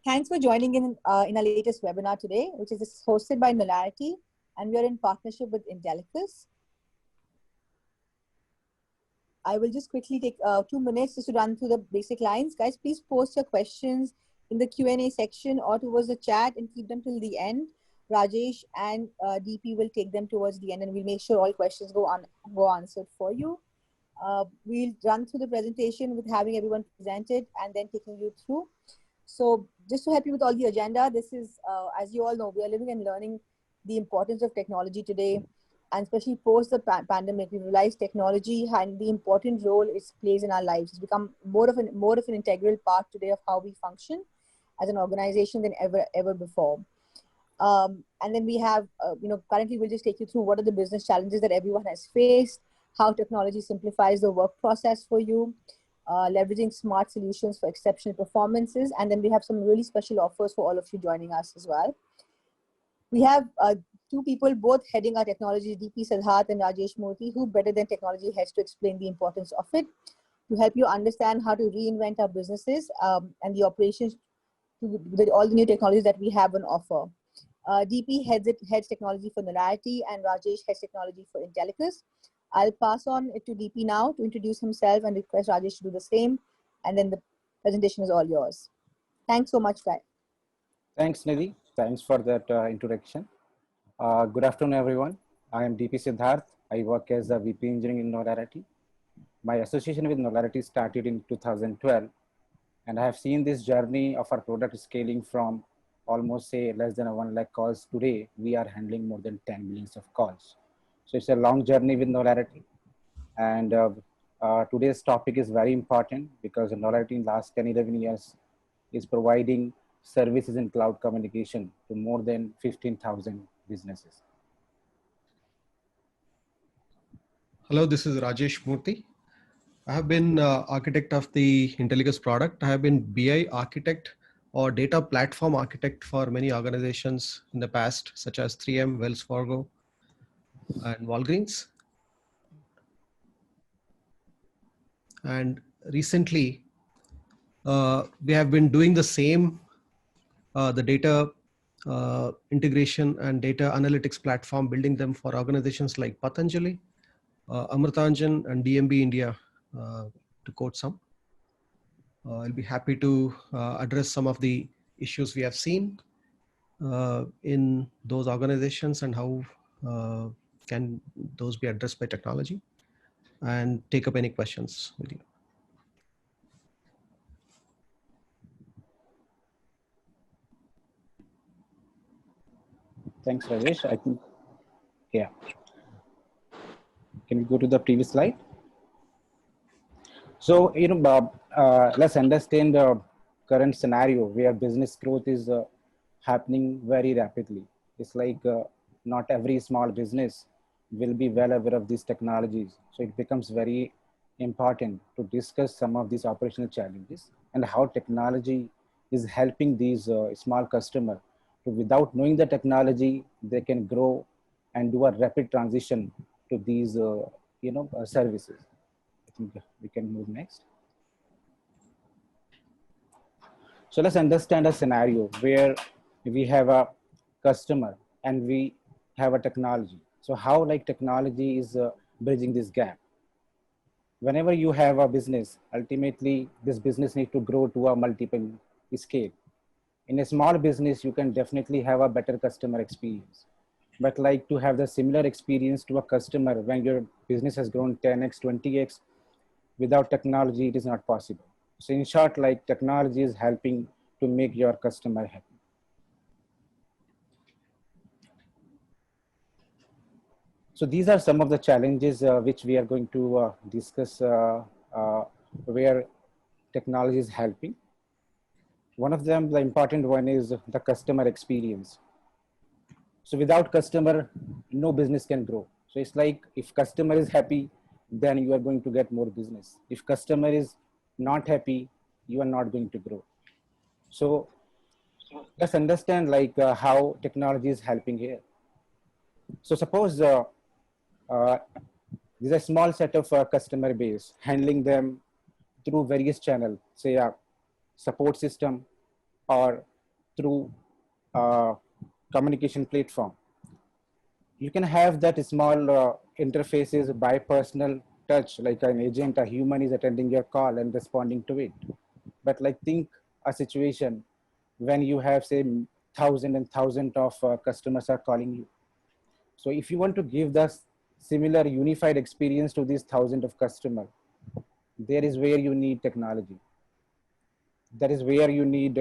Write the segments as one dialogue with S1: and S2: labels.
S1: Thanks for joining in our latest webinar today, which is hosted by Knowlarity, and we are in partnership with Intellicus. I will just quickly take 2 minutes just to run through the basic lines. Guys, please post your questions in the Q&A section or towards the chat and keep them till the end. Rajesh and DP will take them towards the end, and we'll make sure all questions go answered for you. We'll run through the presentation with having everyone presented and then taking you through. So just to help you with all the agenda, this is, as you all know, we are living and learning the importance of technology today, and especially post the pandemic, we realized technology and the important role it plays in our lives. It's become more of an integral part today of how we function as an organization than ever before. And then we have, currently we'll just take you through what are the business challenges that everyone has faced, how technology simplifies the work process for you, leveraging smart solutions for exceptional performances. And then we have some really special offers for all of you joining us as well. We have two people both heading our technology, DP Siddharth and Rajesh Murthy, who better than technology heads to explain the importance of it, to help you understand how to reinvent our businesses and the operations with all the new technologies that we have on offer. DP heads technology for Knowlarity and Rajesh heads technology for Intellicus. I'll pass on it to DP now to introduce himself and request Rajesh to do the same. And then the presentation is all yours. Thanks so much, guys.
S2: Thanks, Nidhi. Thanks for that introduction. Good afternoon, everyone. I am DP Siddharth. I work as a VP Engineering in Knowlarity. My association with Knowlarity started in 2012, and I have seen this journey of our product scaling from almost say less than 1 lakh calls. Today, we are handling more than 10 millions of calls. So it's a long journey with Knowlarity. And today's topic is very important because Knowlarity in last 10, 11 years is providing services in cloud communication to more than 15,000 businesses.
S3: Hello, this is Rajesh Murthy. I have been architect of the Intellicus product. I have been BI architect or data platform architect for many organizations in the past, such as 3M, Wells Fargo, and Walgreens. And recently, we have been doing the same, the data integration and data analytics platform, building them for organizations like Patanjali, Amritanjan, and DMB India, to quote some. I'll be happy to address some of the issues we have seen in those organizations and how can those be addressed by technology, and take up any questions with you.
S2: Thanks, Rajesh. I think, yeah. Can we go to the previous slide? So, let's understand the current scenario where business growth is happening very rapidly. It's like not every small business will be well aware of these technologies. So it becomes very important to discuss some of these operational challenges and how technology is helping these small customers to, without knowing the technology, they can grow and do a rapid transition to these, services. I think we can move next. So let's understand a scenario where we have a customer and we have a technology. So how like technology is bridging this gap? Whenever you have a business, ultimately this business needs to grow to a multiple scale. In a small business, you can definitely have a better customer experience. But like to have the similar experience to a customer when your business has grown 10x, 20x, without technology, it is not possible. So in short, like technology is helping to make your customer happy. So these are some of the challenges which we are going to discuss where technology is helping. One of them, the important one, is the customer experience. So without customer, no business can grow. So it's like if customer is happy, then you are going to get more business. If customer is not happy, you are not going to grow. So let's understand like how technology is helping here. So suppose there's a small set of customer base, handling them through various channels, say a support system or through communication platform. You can have that small interfaces by personal touch, like an agent, a human is attending your call and responding to it. But like think a situation when you have say thousand and thousand of customers are calling you. So if you want to give the similar unified experience to these thousands of customers, there is where you need technology. That is where you need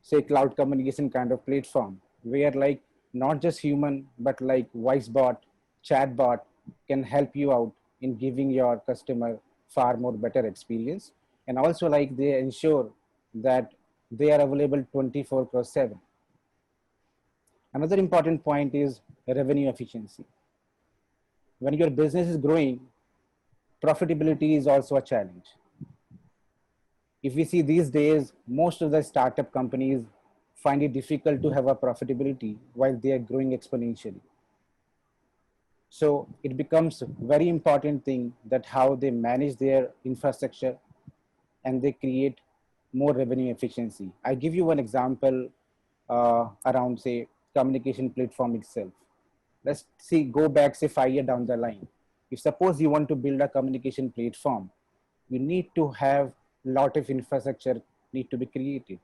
S2: say cloud communication kind of platform where like not just human but like voice bot, chat bot can help you out in giving your customer far more better experience, and also like they ensure that they are available 24/7. Another important point is revenue efficiency. When your business is growing, profitability is also a challenge. If we see these days, most of the startup companies find it difficult to have a profitability while they are growing exponentially. So it becomes a very important thing that how they manage their infrastructure and they create more revenue efficiency. I give you one example around say communication platform itself. Let's see, go back say 5 years down the line. If suppose you want to build a communication platform, you need to have lot of infrastructure need to be created.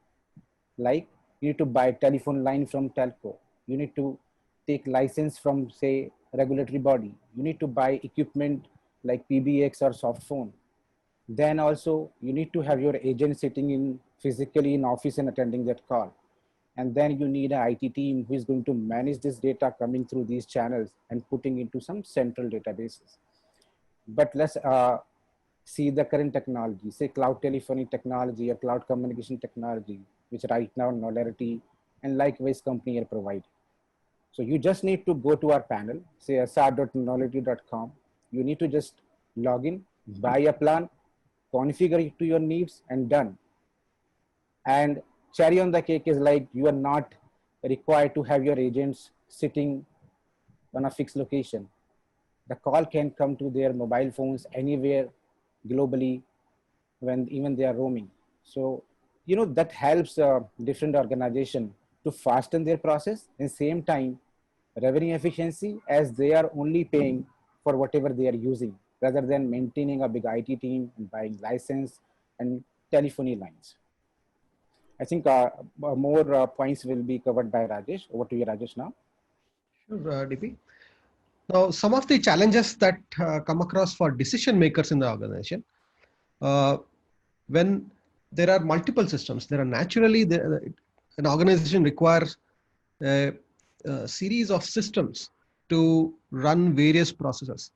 S2: Like you need to buy telephone line from telco. You need to take license from say regulatory body. You need to buy equipment like PBX or soft phone. Then also you need to have your agent sitting in physically in office and attending that call. And then you need an IT team who is going to manage this data coming through these channels and putting into some central databases. But let's see the current technology, say cloud telephony technology or cloud communication technology, which right now Knowlarity and likewise company are providing. So you just need to go to our panel, say sr.knowlarity.com. You need to just log in, buy a plan, configure it to your needs, and done. And cherry on the cake is like you are not required to have your agents sitting on a fixed location. The call can come to their mobile phones anywhere globally when even they are roaming. So, you know, that helps different organization to fasten their process and same time revenue efficiency as they are only paying for whatever they are using rather than maintaining a big IT team and buying license and telephony lines. I think more points will be covered by Rajesh. Over to you, Rajesh, now.
S3: Sure, DP. Now, some of the challenges that come across for decision makers in the organization, when there are multiple systems, there are naturally, an organization requires a series of systems to run various processes.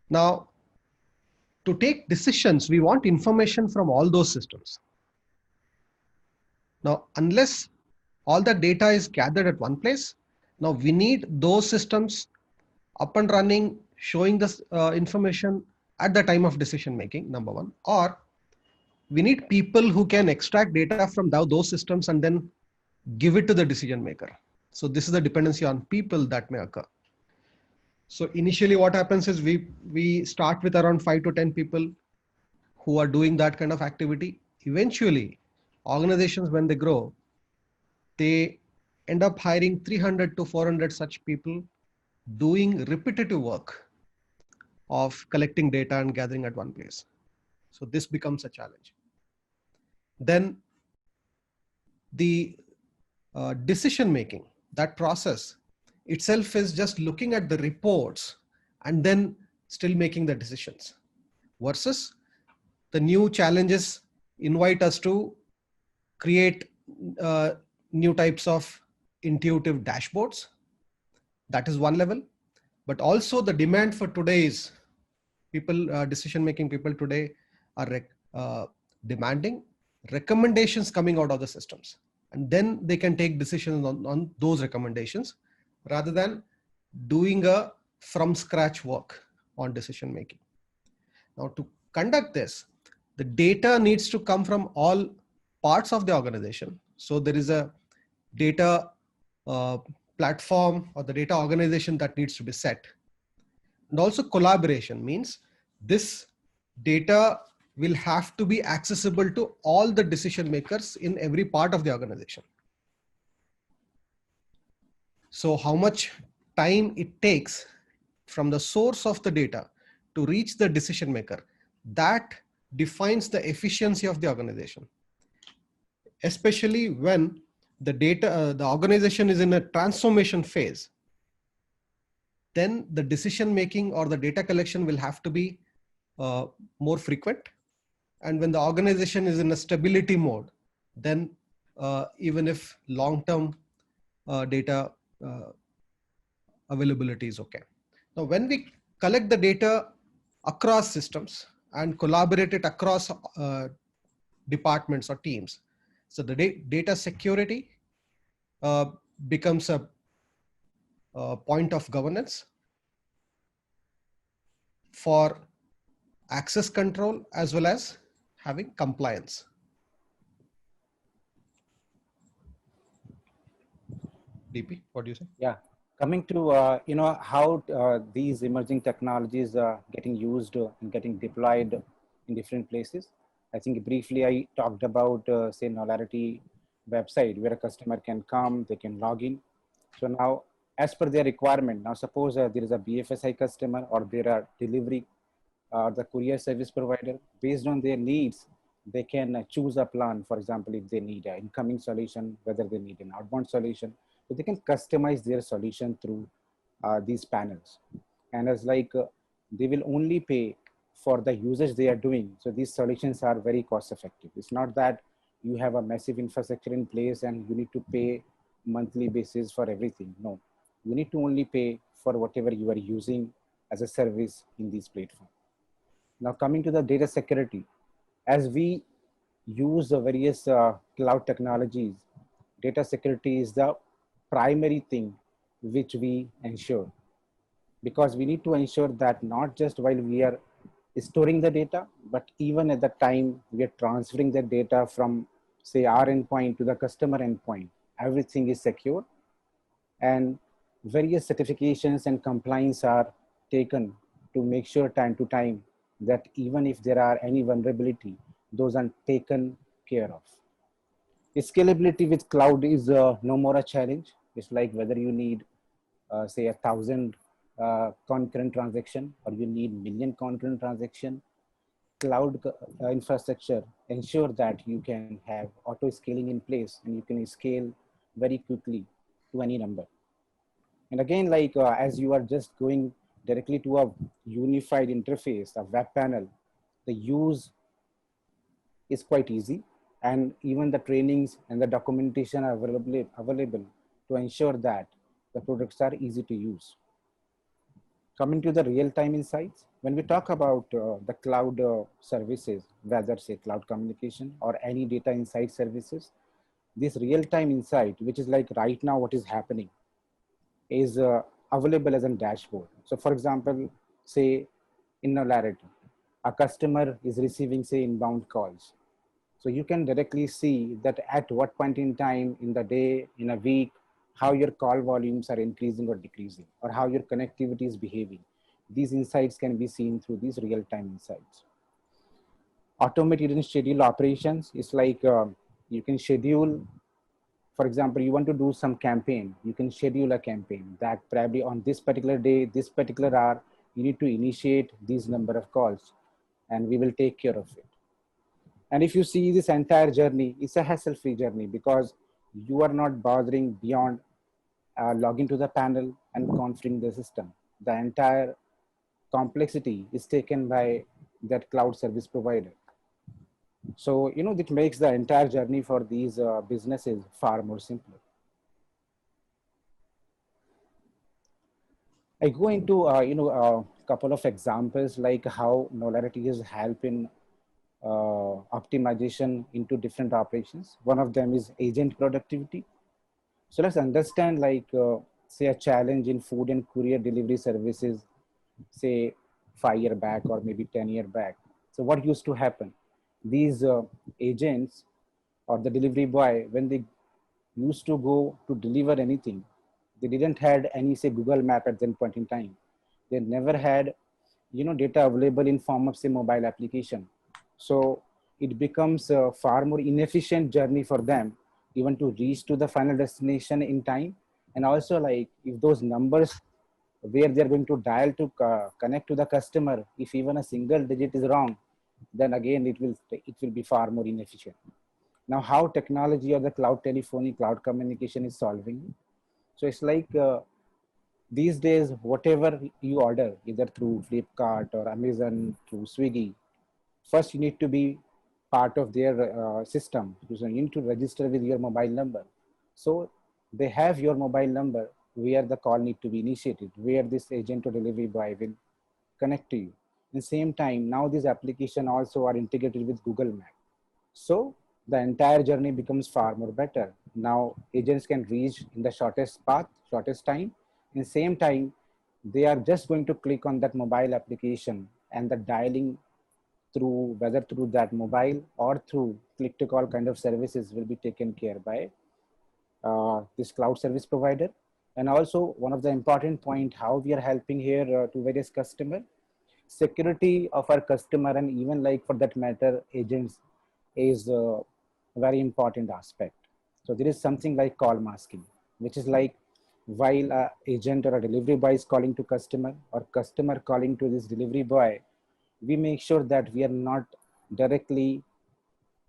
S3: Now, to take decisions, we want information from all those systems. Now, unless all the data is gathered at one place, now we need those systems up and running, showing this information at the time of decision making, number one, or we need people who can extract data from those systems and then give it to the decision maker. So this is the dependency on people that may occur. So initially what happens is we start with around 5 to 10 people who are doing that kind of activity. Eventually, organizations, when they grow, they end up hiring 300 to 400 such people doing repetitive work of collecting data and gathering at one place. So this becomes a challenge. Then the decision making, that process itself is just looking at the reports and then still making the decisions, versus the new challenges invite us to create new types of intuitive dashboards. That is one level, but also the demand for today's people, decision-making people today are demanding recommendations coming out of the systems, and then they can take decisions on those recommendations rather than doing a from scratch work on decision-making. Now, to conduct this, the data needs to come from all parts of the organization. So there is a data platform or the data organization that needs to be set. And also collaboration means this data will have to be accessible to all the decision makers in every part of the organization. So how much time it takes from the source of the data to reach the decision maker, that defines the efficiency of the organization. Especially when the data, the organization is in a transformation phase, then the decision making or the data collection will have to be more frequent. And when the organization is in a stability mode, then even if long-term data availability is okay. Now, when we collect the data across systems and collaborate it across departments or teams, so the data security becomes a point of governance for access control as well as having compliance. DP, what do you say?
S2: Yeah, coming to how these emerging technologies are getting used and getting deployed in different places. I think briefly I talked about say Knowlarity website where a customer can come, they can log in. So now, as per their requirement, now suppose there is a BFSI customer or there are delivery the courier service provider, based on their needs, they can choose a plan. For example, if they need an incoming solution, whether they need an outbound solution, so they can customize their solution through these panels. And as like they will only pay for the usage they are doing. So these solutions are very cost effective. It's not that you have a massive infrastructure in place and you need to pay monthly basis for everything. No, you need to only pay for whatever you are using as a service in these platforms. Now coming to the data security, as we use the various cloud technologies, data security is the primary thing which we ensure, because we need to ensure that not just while we are storing the data, but even at the time we are transferring the data from say our endpoint to the customer endpoint, everything is secure and various certifications and compliance are taken to make sure time to time that even if there are any vulnerability, those are taken care of. Scalability with cloud is no more a challenge. It's like whether you need say 1,000 concurrent transaction or you need million concurrent transaction, cloud infrastructure ensure that you can have auto scaling in place and you can scale very quickly to any number. And again, like as you are just going directly to a unified interface, a web panel, the use is quite easy. And even the trainings and the documentation are available to ensure that the products are easy to use. Coming to the real-time insights, when we talk about the cloud services, whether say cloud communication or any data insight services, this real-time insight, which is like right now what is happening, is available as a dashboard. So for example, say in Knowlarity, a customer is receiving say inbound calls. So you can directly see that at what point in time in the day, in a week, how your call volumes are increasing or decreasing, or how your connectivity is behaving. These insights can be seen through these real-time insights. Automated and schedule operations is like you can schedule, for example, you want to do some campaign, you can schedule a campaign that probably on this particular day, this particular hour, you need to initiate these number of calls and we will take care of it. And if you see this entire journey, it's a hassle-free journey because you are not bothering beyond logging to the panel and configuring the system. The entire complexity is taken by that cloud service provider. So, you know, it makes the entire journey for these businesses far more simpler. I go into, a couple of examples like how Knowlarity is helping optimization into different operations. One of them is agent productivity. So let's understand like, say a challenge in food and courier delivery services, say 5 years back or maybe 10 years back. So what used to happen? These agents or the delivery boy, when they used to go to deliver anything, they didn't had any say Google map at that point in time. They never had, you know, data available in form of say mobile application. So it becomes a far more inefficient journey for them even to reach to the final destination in time. And also, like, if those numbers where they're going to dial to connect to the customer, if even a single digit is wrong, then again it will be far more inefficient. Now, how technology or the cloud telephony, cloud communication is solving it? So it's like these days, whatever you order, either through Flipkart or Amazon, through Swiggy, first you need to be part of their system. So you need to register with your mobile number. So they have your mobile number where the call need to be initiated, where this agent or delivery boy will connect to you. At the same time, now these applications also are integrated with Google Map. So the entire journey becomes far more better. Now agents can reach in the shortest path, shortest time. In the same time, they are just going to click on that mobile application, and the dialing through, whether through that mobile or through click to call kind of services, will be taken care by this cloud service provider. And also one of the important point, how we are helping here to various customer, security of our customer, and even like for that matter agents, is a very important aspect. So there is something like call masking, which is like while a agent or a delivery boy is calling to customer, or customer calling to this delivery boy, we make sure that we are not directly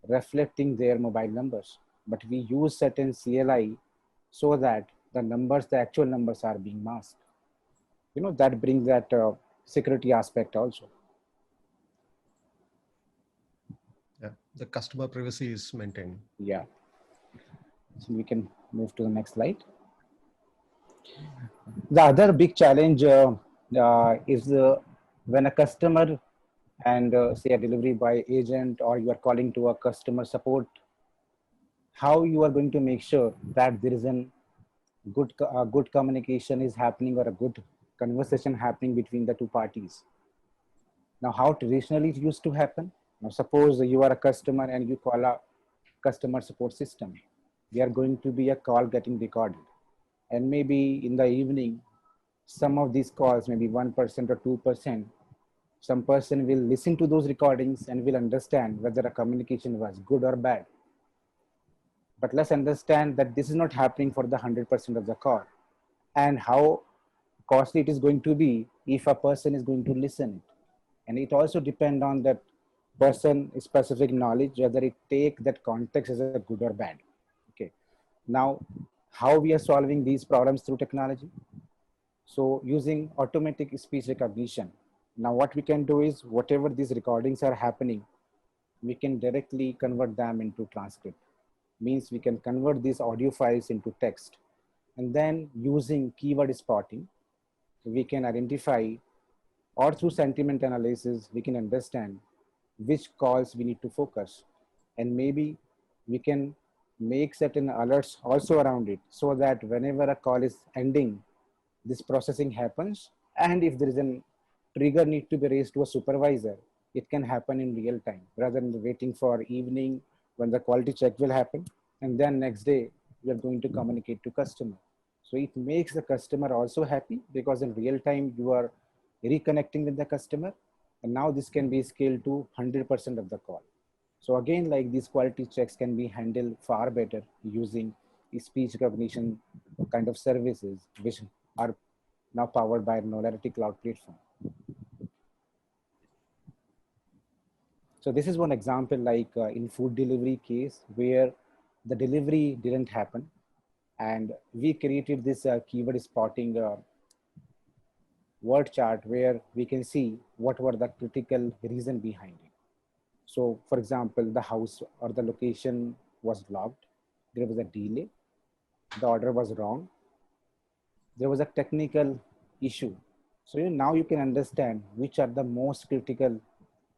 S2: reflecting their mobile numbers, but we use certain CLI so that the numbers, the actual numbers, are being masked. You know, that brings that security aspect also.
S3: Yeah, the customer privacy is maintained.
S2: Yeah. So we can move to the next slide. The other big challenge is when a customer and say a delivery by agent, or you are calling to a customer support, how you are going to make sure that there is a good communication is happening, or a good conversation happening between the two parties. Now, how traditionally it used to happen. Now, suppose you are a customer and you call a customer support system. There are going to be a call getting recorded. And maybe in the evening, some of these calls, maybe 1% or 2%, some person will listen to those recordings and will understand whether a communication was good or bad. But let's understand that this is not happening for the 100% of the call, and how costly it is going to be if a person is going to listen it. And it also depends on that person specific knowledge, whether it take that context as a good or bad. Okay. Now, how we are solving these problems through technology? So using automatic speech recognition. Now what we can do is, whatever these recordings are happening, we can directly convert them into transcript. Means we can convert these audio files into text. And then using keyword spotting, we can identify, or through sentiment analysis, we can understand which calls we need to focus. And maybe we can make certain alerts also around it, so that whenever a call is ending, this processing happens. And if there is a trigger need to be raised to a supervisor, it can happen in real time, rather than waiting for evening when the quality check will happen. And then next day, we are going to communicate to customer. So it makes the customer also happy, because in real time, you are reconnecting with the customer. And now this can be scaled to 100% of the call. So again, like, these quality checks can be handled far better using speech recognition kind of services, which are now powered by Knowlarity Cloud Platform. So this is one example, like in food delivery case, where the delivery didn't happen, and we created this keyword spotting word chart, where we can see what were the critical reason behind it. So for example, the house or the location was locked, there was a delay, the order was wrong, there was a technical issue. So now you can understand which are the most critical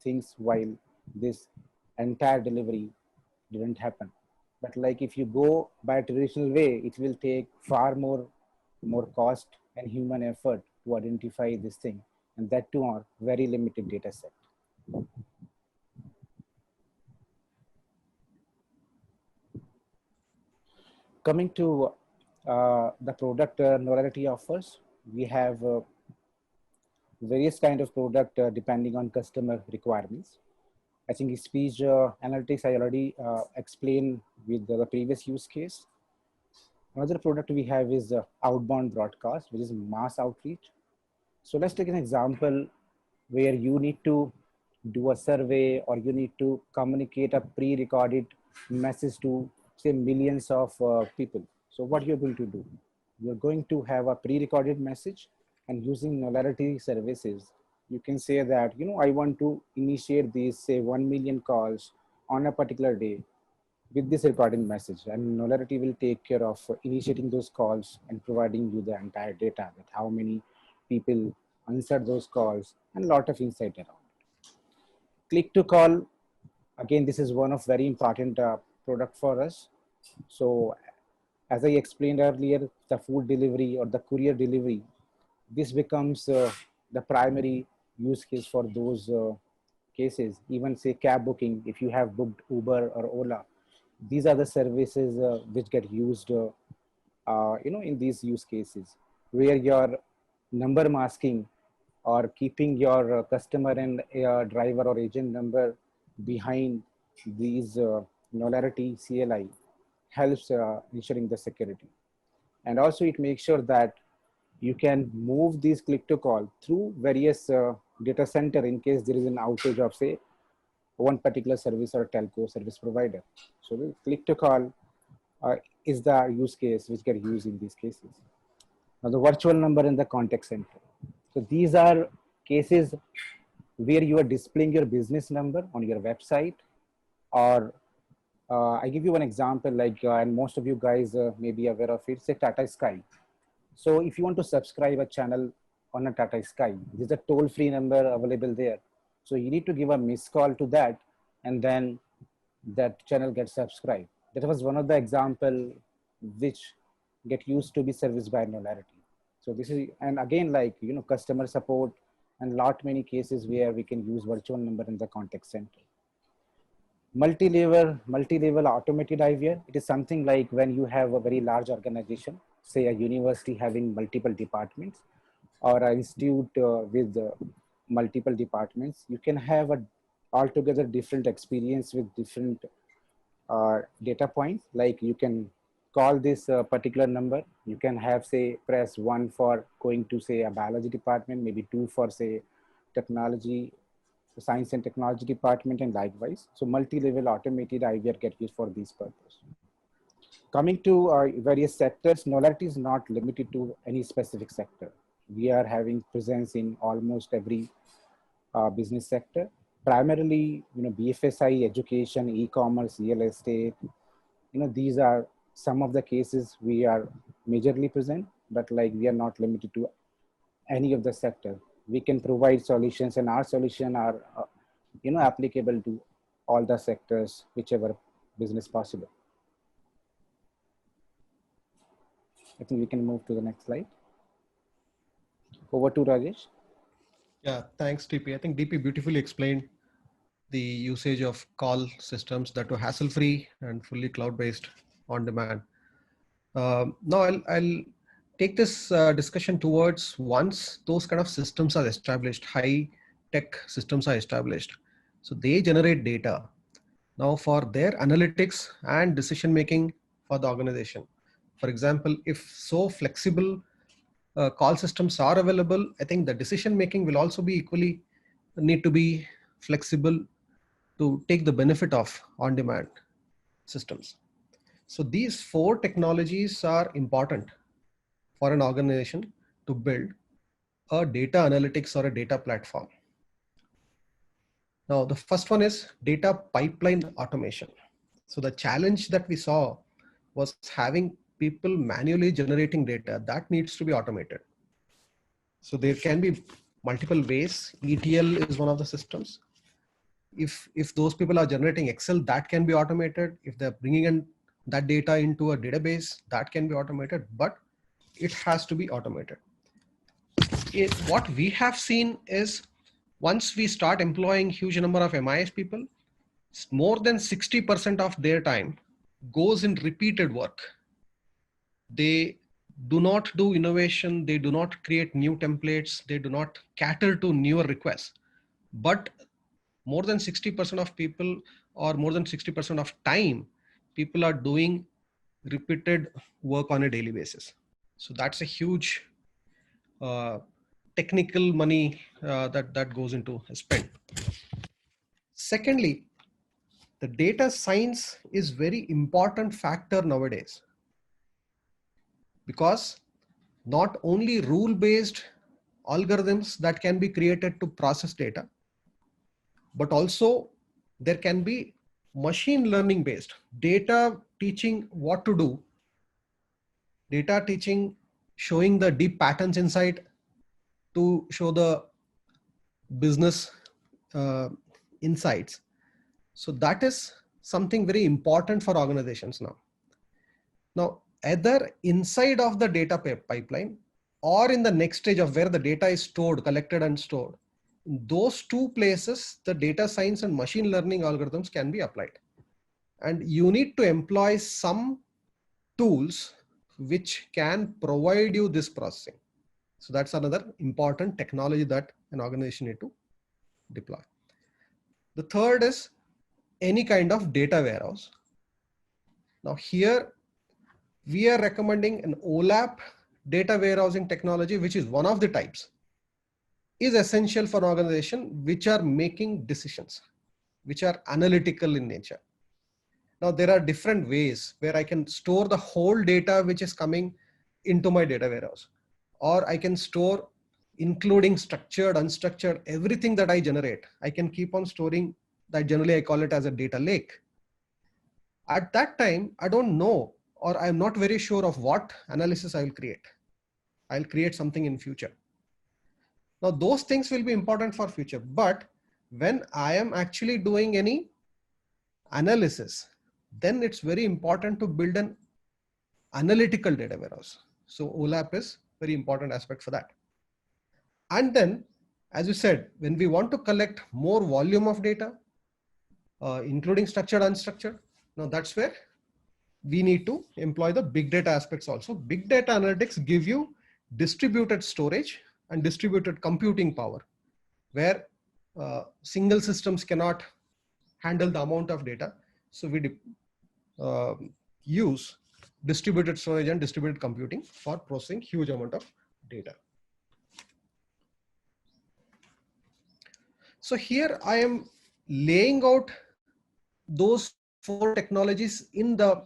S2: things while this entire delivery didn't happen. But like, if you go by a traditional way, it will take far more cost and human effort to identify this thing, and that too on very limited data set. Coming to the product Knowlarity offers, we have various kind of product depending on customer requirements. I think speech analytics I already explained with the previous use case. Another product we have is outbound broadcast, which is mass outreach. So let's take an example where you need to do a survey or you need to communicate a pre-recorded message to say millions of people. So what you're going to do, you're going to have a pre-recorded message, and using Knowlarity services, you can say that, I want to initiate these say 1 million calls on a particular day with this recording message, and Knowlarity will take care of initiating those calls and providing you the entire data, that how many people answered those calls and a lot of insight around. Click to call, again, this is one of very important product for us. So as I explained earlier, the food delivery or the courier delivery, this becomes the primary use case for those cases. Even say cab booking, if you have booked Uber or Ola, these are the services which get used in these use cases, where your number masking or keeping your customer and driver or agent number behind these Knowlarity CLI helps ensuring the security. And also it makes sure that you can move these click to call through various data center in case there is an outage of say one particular service or telco service provider. So the click to call is the use case which get used in these cases. Now the virtual number in the contact center. So these are cases where you are displaying your business number on your website, or I give you one example, like, and most of you guys may be aware of it, say Tata Sky. So if you want to subscribe a channel on a Tata Sky, there's a toll-free number available there. So you need to give a missed call to that, and then that channel gets subscribed. That was one of the example which get used to be serviced by Knowlarity. So this is, and again, like, customer support and lot many cases where we can use virtual number in the contact center. Multi-level automated IVR. It is something like when you have a very large organization, say a university having multiple departments, or an institute with multiple departments, you can have a altogether different experience with different data points. Like you can call this particular number, you can have say press 1 for going to say a biology department, maybe 2 for say technology, science and technology department, and likewise. So multi-level automated IVR get used for this purpose. Coming to various sectors, Knowlarity is not limited to any specific sector. We are having presence in almost every business sector. Primarily, BFSI, education, e-commerce, real estate. These are some of the cases we are majorly present, but like we are not limited to any of the sector. We can provide solutions, and our solution are, applicable to all the sectors, whichever business possible. I think we can move to the next slide. Over to Rajesh.
S3: Yeah, thanks, DP. I think DP beautifully explained the usage of call systems that were hassle-free and fully cloud-based on demand. Now I'll take this discussion towards once those kind of systems are established, high-tech systems are established. So they generate data now for their analytics and decision-making for the organization. For example, if so flexible call systems are available, I think the decision-making will also be equally need to be flexible to take the benefit of on-demand systems. So these 4 technologies are important for an organization to build a data analytics or a data platform. Now, the first one is data pipeline automation. So the challenge that we saw was having people manually generating data that needs to be automated. So there can be multiple ways. ETL is one of the systems. If those people are generating Excel, that can be automated. If they're bringing in that data into a database, that can be automated, but it has to be automated. What we have seen is once we start employing huge number of MIS people, more than 60% of their time goes in repeated work. They do not do innovation. They do not create new templates. They do not cater to newer requests, but more than 60% of people, or more than 60% of time, people are doing repeated work on a daily basis. So that's a huge technical money that goes into a spend. Secondly, the data science is very important factor nowadays, because not only rule-based algorithms that can be created to process data, but also there can be machine learning based data teaching what to do, data teaching showing the deep patterns inside to show the business insights. So that is something very important for organizations now. Now, either inside of the data pipeline or in the next stage of where the data is stored, collected and stored, in those two places, the data science and machine learning algorithms can be applied. And you need to employ some tools which can provide you this processing. So that's another important technology that an organization need to deploy. The third is any kind of data warehouse. Now here we are recommending an OLAP data warehousing technology, which is one of the types, is essential for an organization which are making decisions, which are analytical in nature. Now there are different ways where I can store the whole data which is coming into my data warehouse, or I can store including structured, unstructured, everything that I generate. I can keep on storing that. Generally I call it as a data lake. At that time, I don't know, or I'm not very sure of what analysis I will create. I'll create something in future. Now those things will be important for future, but when I am actually doing any analysis, then it's very important to build an analytical data warehouse. So OLAP is very important aspect for that. And then, as you said, when we want to collect more volume of data, including structured, unstructured, now that's where we need to employ the big data aspects also. Big data analytics give you distributed storage and distributed computing power, where single systems cannot handle the amount of data. So we use distributed storage and distributed computing for processing huge amount of data. So here I am laying out those 4 technologies in the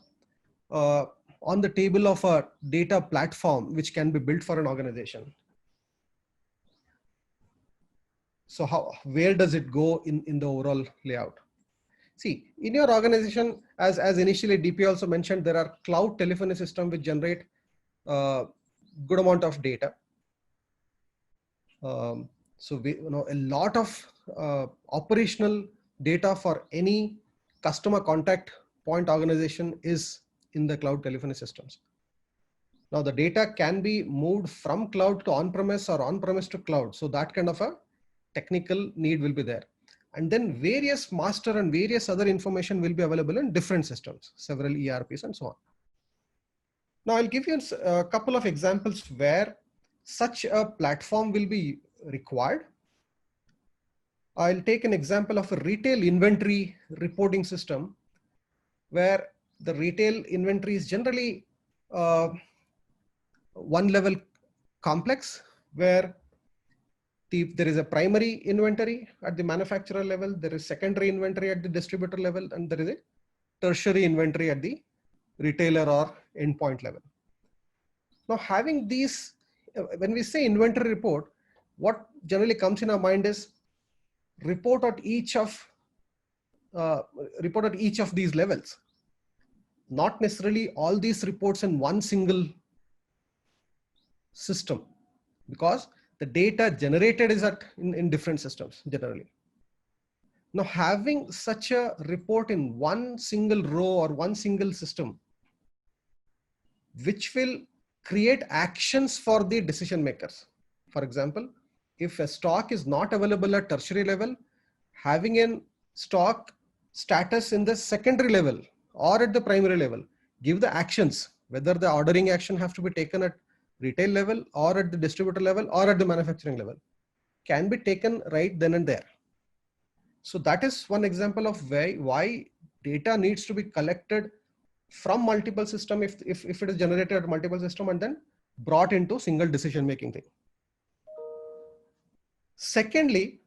S3: on the table of a data platform which can be built for an organization. So where does it go in the overall layout? See, in your organization, as initially DP also mentioned, there are cloud telephony systems which generate good amount of data. So we, a lot of operational data for any customer contact point organization is in the cloud telephony systems. Now the data can be moved from cloud to on-premise or on-premise to cloud. So that kind of a technical need will be there. And then various master and various other information will be available in different systems, several ERPs and so on. Now I'll give you a couple of examples where such a platform will be required. I'll take an example of a retail inventory reporting system, where the retail inventory is generally one level complex, where there is a primary inventory at the manufacturer level, there is secondary inventory at the distributor level, and there is a tertiary inventory at the retailer or endpoint level. Now having these, when we say inventory report, what generally comes in our mind is report at each of these levels. Not necessarily all these reports in one single system, because the data generated is in different systems generally. Now having such a report in one single row or one single system, which will create actions for the decision makers. For example, if a stock is not available at tertiary level, having a stock status in the secondary level or at the primary level, give the actions, whether the ordering action have to be taken at retail level or at the distributor level or at the manufacturing level, can be taken right then and there. So that is one example of why data needs to be collected from multiple system if it is generated at multiple system and then brought into single decision making thing. Secondly,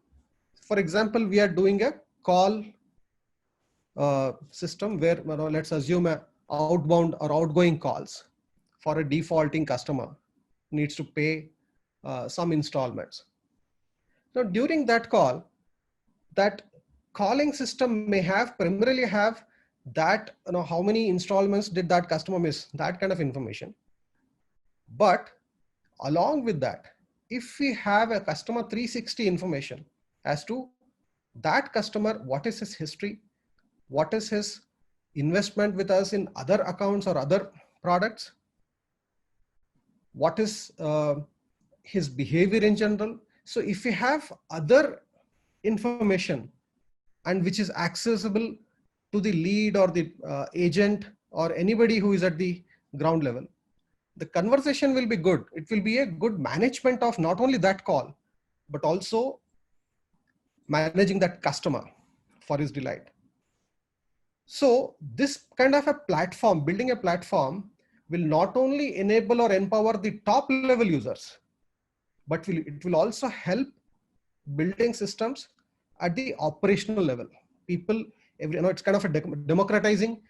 S3: for example, we are doing a call system where, let's assume a outbound or outgoing calls for a defaulting customer needs to pay some installments. Now during that call, that calling system may primarily have that, how many installments did that customer miss, that kind of information. But along with that, if we have a customer 360 information as to that customer, what is his history, what is his investment with us in other accounts or other products, what is his behavior in general. So if we have other information and which is accessible to the lead or the agent or anybody who is at the ground level, the conversation will be good. It will be a good management of not only that call, but also managing that customer for his delight. So this kind of a platform, building a platform, will not only enable or empower the top level users, but it will also help building systems at the operational level. People, it's kind of a democratizing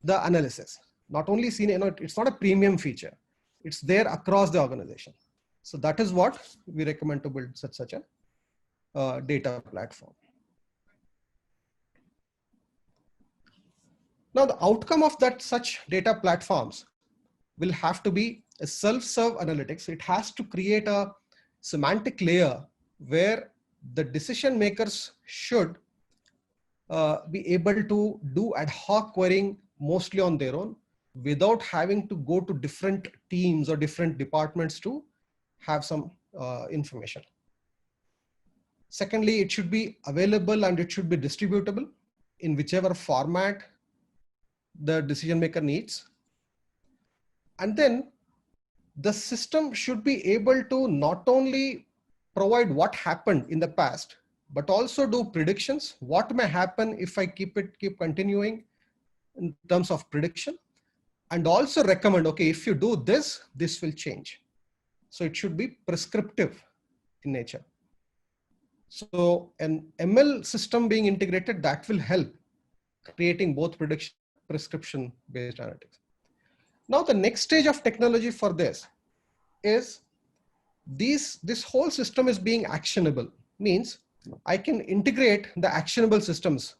S3: the analysis. Not only seen, it's not a premium feature. It's there across the organization. So that is what we recommend to build such a data platform. Now the outcome of such data platforms will have to be a self-serve analytics. It has to create a semantic layer where the decision makers should be able to do ad hoc querying mostly on their own without having to go to different teams or different departments to have some information. Secondly, it should be available and it should be distributable in whichever format the decision maker needs. And then the system should be able to not only provide what happened in the past, but also do predictions. What may happen if I keep continuing in terms of prediction, and also recommend, okay, if you do this, this will change. So it should be prescriptive in nature. So an ML system being integrated, that will help creating both prediction, prescription based analytics. Now the next stage of technology for this is this whole system is being actionable. Means I can integrate the actionable systems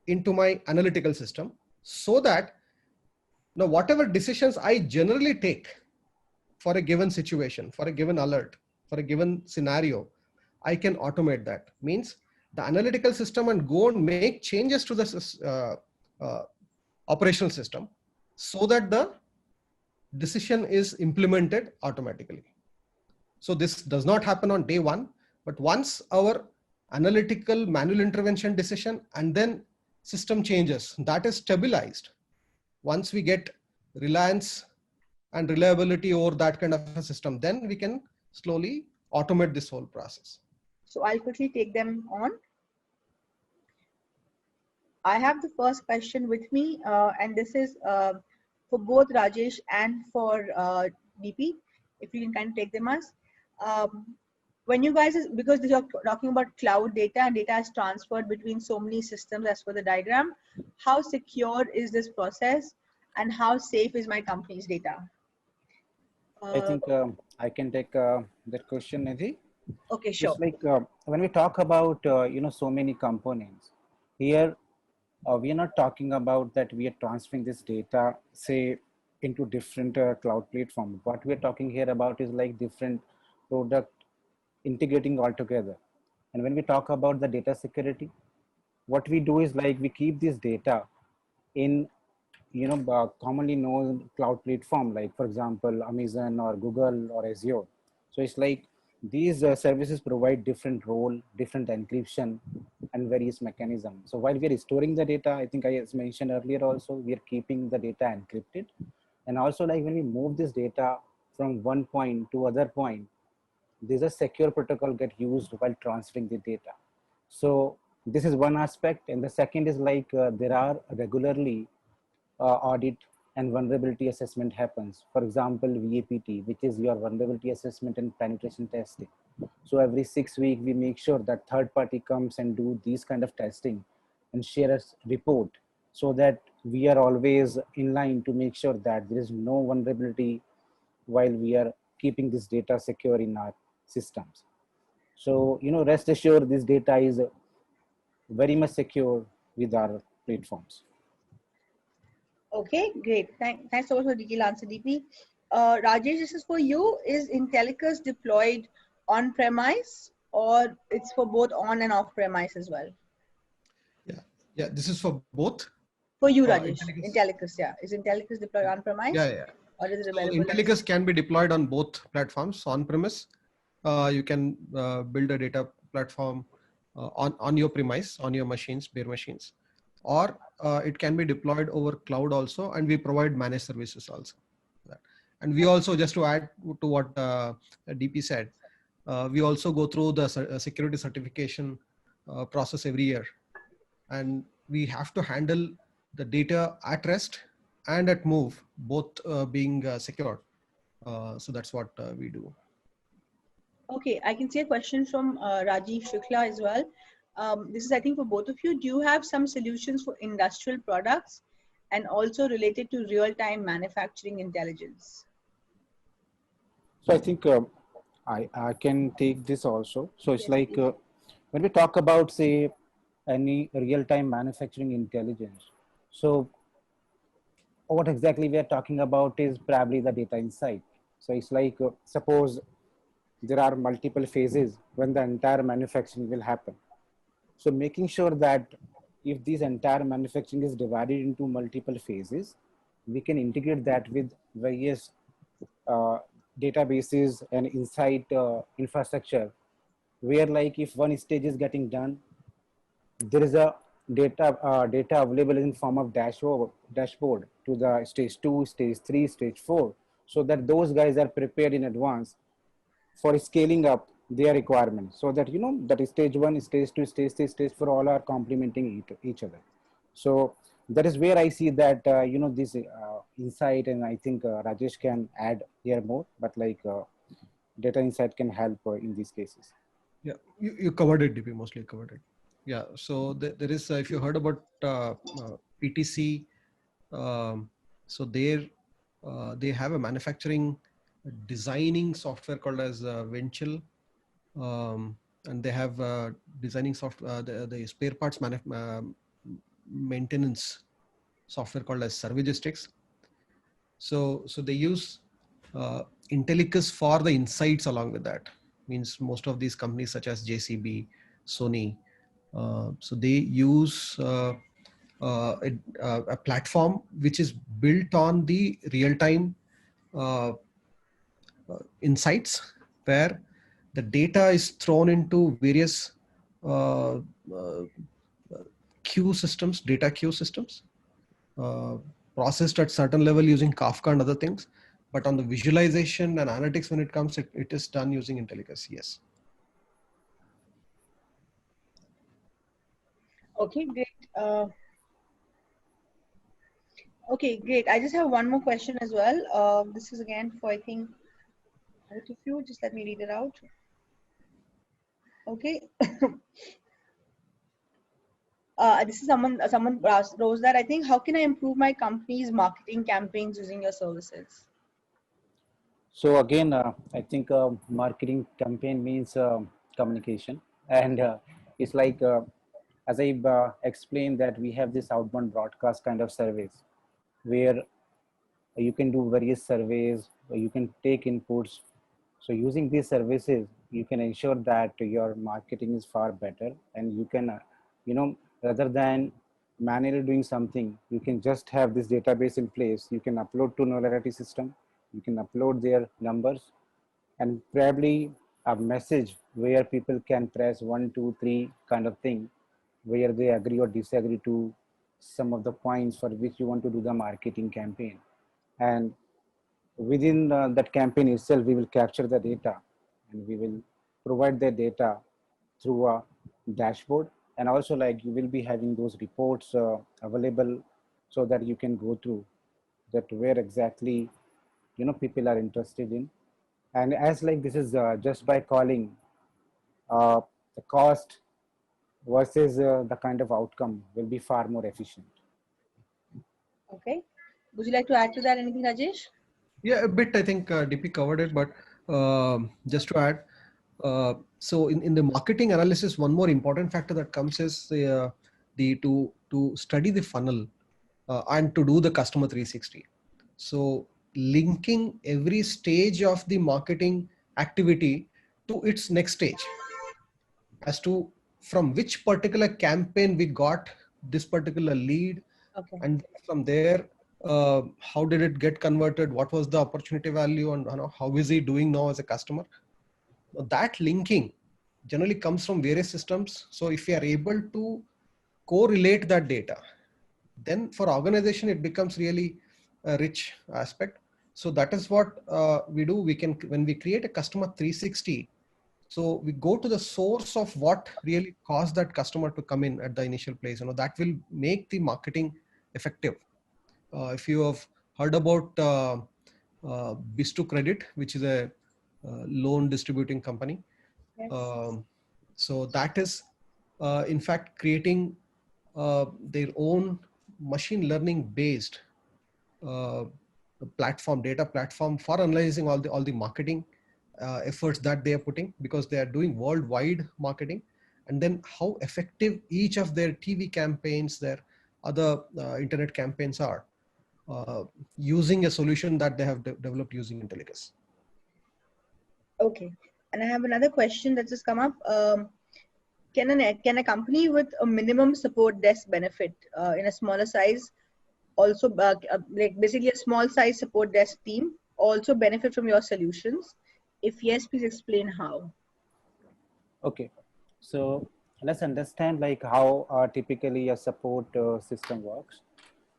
S3: into my analytical system so that now whatever decisions I generally take for a given situation, for a given alert, for a given scenario, I can automate that. Means the analytical system and go and make changes to the operational system so that the decision is implemented automatically. So this does not happen on day one, but once our analytical manual intervention decision and then system changes, that is stabilized. Once we get reliance and reliability over that kind of a system, then we can slowly automate this whole process.
S1: So I'll quickly take them on. I have the first question with me, and this is for both Rajesh and for DP. If you can kind of take them as. When you guys, because you're talking about cloud data and data is transferred between so many systems as per the diagram, how secure is this process and how safe is my company's data?
S2: I think I can take that question, Nidhi.
S1: Okay, sure.
S2: It's like when we talk about, so many components here, we are not talking about that we are transferring this data, say, into different cloud platforms. What we are talking here about is like different product integrating all together. And when we talk about the data security, what we do is like we keep this data in commonly known cloud platform, like for example Amazon or Google or Azure. So it's like these services provide different role, different encryption and various mechanisms. So while we are storing the data, I think I mentioned earlier also, we are keeping the data encrypted. And also like when we move this data from one point to other point, there's a secure protocol get used while transferring the data. So This is one aspect. And the second is like there are regularly audit and vulnerability assessment happens. For example, VAPT, which is your vulnerability assessment and penetration testing. So every 6 weeks, we make sure that third party comes and do these kind of testing and share a report, so that we are always in line to make sure that there is no vulnerability while we are keeping this data secure in our systems. So, rest assured this data is very much secure with our platforms.
S1: Okay, great. Thanks so much for the detailed answer, DP. Rajesh, this is for you. Is Intellicus deployed on-premise, or it's for both on and off-premise as well?
S3: Yeah, this is for both.
S1: For you, Rajesh. Intellicus, yeah. Is Intellicus deployed on-premise?
S3: Yeah.
S1: Or is it
S3: So
S1: available?
S3: Intellicus can be deployed on both platforms. On-premise, you can build a data platform on your premise, on your machines, bare machines, or it can be deployed over cloud also, and we provide managed services also. And we also, just to add to what DP said, we also go through the security certification process every year, and we have to handle the data at rest and at move, both being secure. So that's what we do.
S1: Okay, I can see a question from Rajiv Shukla as well. This is, I think, for both of you. Do you have some solutions for industrial products and also related to real-time manufacturing intelligence?
S2: So I think I can take this also. So it's like when we talk about, say, any real-time manufacturing intelligence. So what exactly we are talking about is probably the data insight. So it's like, suppose there are multiple phases when the entire manufacturing will happen. So making sure that if this entire manufacturing is divided into multiple phases, we can integrate that with various uh, databases and insight infrastructure, where like if one stage is getting done, there is a data available in form of dashboard to the stage 2, stage 3, stage 4, so that those guys are prepared in advance for scaling up their requirements, so that that stage 1, stage 2, stage 3, stage 4 all are complementing each other. So that is where I see that this insight, and I think Rajesh can add here more, but like data insight can help in these cases.
S3: Yeah, you covered it, DP, mostly covered it. Yeah, so there is, if you heard about PTC, so they have a manufacturing designing software called as Venture, and they have designing software, the spare parts maintenance software called as Servigistics. So they use Intellicus for the insights along with that. Means most of these companies such as JCB, Sony, so they use a platform which is built on the real-time insights, where the data is thrown into various uh, uh, queue systems, data queue systems, processed at certain level using Kafka and other things. But on the visualization and analytics, when it comes, it is done using Intellicus. Yes.
S1: Okay, great. Okay, great. I just have one more question as well. This is again for, I think, both of you. Just let me read it out. Okay. This is someone rose that, I think, how can I improve my company's marketing campaigns using your services?
S2: So again, I think marketing campaign means communication, and it's like as I explained that we have this outbound broadcast kind of service, where you can do various surveys, you can take inputs. So using these services, you can ensure that your marketing is far better, and you can, rather than manually doing something, you can just have this database in place. You can upload to Knowlarity system, you can upload their numbers, and probably a message where people can press 1, 2, 3 kind of thing, where they agree or disagree to some of the points for which you want to do the marketing campaign. And within that campaign itself, we will capture the data, and we will provide the data through a dashboard, And also like you will be having those reports available so that you can go through that where exactly people are interested in. And as like this is just by calling, the cost versus the kind of outcome will be far more efficient.
S1: Okay. Would you like to add to that anything, Rajesh?
S3: Yeah, a bit. I think DP covered it, but just to add, so in the marketing analysis, one more important factor that comes is the to study the funnel and to do the customer 360. So linking every stage of the marketing activity to its next stage, as to from which particular campaign we got this particular lead,
S1: Okay.
S3: and from there how did it get converted, what was the opportunity value, and how is he doing now as a customer. That linking generally comes from various systems. So if we are able to correlate that data, then for organization it becomes really a rich aspect. So that is what we do. We can, when we create a customer 360, so we go to the source of what really caused that customer to come in at the initial place. That will make the marketing effective. If you have heard about Bistu Credit, which is a loan distributing company.
S1: Yes.
S3: So that is in fact creating their own machine learning based uh, platform, data platform for analyzing all the marketing efforts that they are putting, because they are doing worldwide marketing, and then how effective each of their TV campaigns, their other internet campaigns are, using a solution that they have developed using Intellicus.
S1: Okay. And I have another question that's just come up. Can a company with a minimum support desk benefit in a smaller size also like basically a small size support desk team also benefit from your solutions? If yes, please explain how.
S2: Okay, so let's understand like how typically a support system works.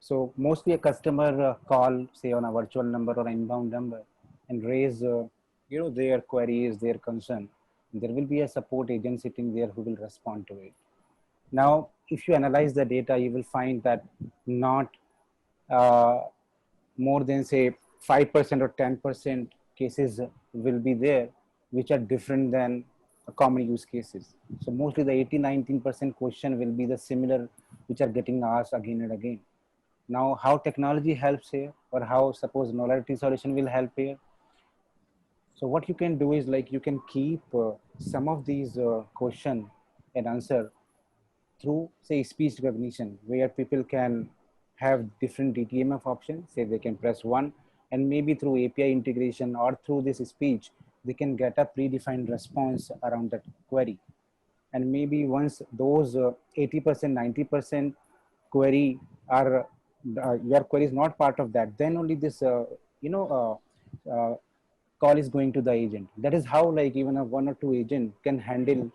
S2: So mostly a customer call, say on a virtual number or inbound number, and raise their queries, their concern. There will be a support agent sitting there who will respond to it. Now, if you analyze the data, you will find that not uh, more than say 5% or 10% cases will be there which are different than common use cases. So mostly the 80-19% question will be the similar which are getting asked again and again. Now how technology helps here, or how suppose Knowlarity solution will help here. So what you can do is like you can keep some of these question and answer through say speech recognition, where people can have different DTMF options. Say they can press one, and maybe through API integration or through this speech, they can get a predefined response around that query. And maybe once those 80%, 90% query are your query is not part of that, then only this call is going to the agent. That is how like even a one or two agent can handle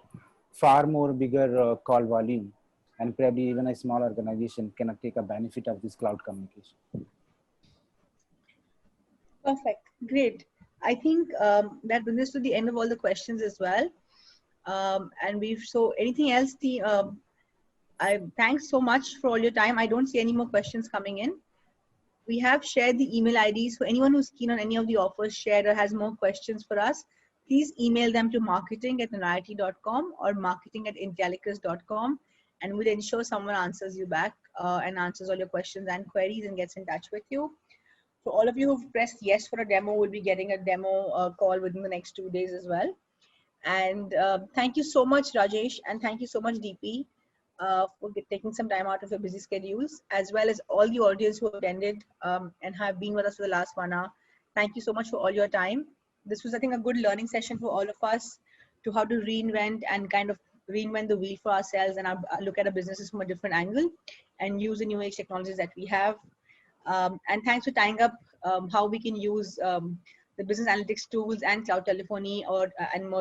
S2: far more bigger call volume, and probably even a small organization cannot take a benefit of this cloud communication.
S1: Perfect. Great. I think that brings us to the end of all the questions as well. And we've so anything else? I thanks so much for all your time. I don't see any more questions coming in. We have shared the email IDs for anyone who's keen on any of the offers shared or has more questions for us. Please email them to marketing@knowlarity.com or marketing@intellicus.com, and we'll ensure someone answers you back and answers all your questions and queries and gets in touch with you. For all of you who've pressed yes for a demo, we'll be getting a demo call within the next 2 days as well. And thank you so much, Rajesh, and thank you so much, DP, for taking some time out of your busy schedules, as well as all the audience who attended and have been with us for the last 1 hour. Thank you so much for all your time. This was, I think, a good learning session for all of us to how to reinvent and kind of reinvent the wheel for ourselves and look at our businesses from a different angle and use the new age technologies that we have. And thanks for tying up how we can use the business analytics tools and cloud telephony and more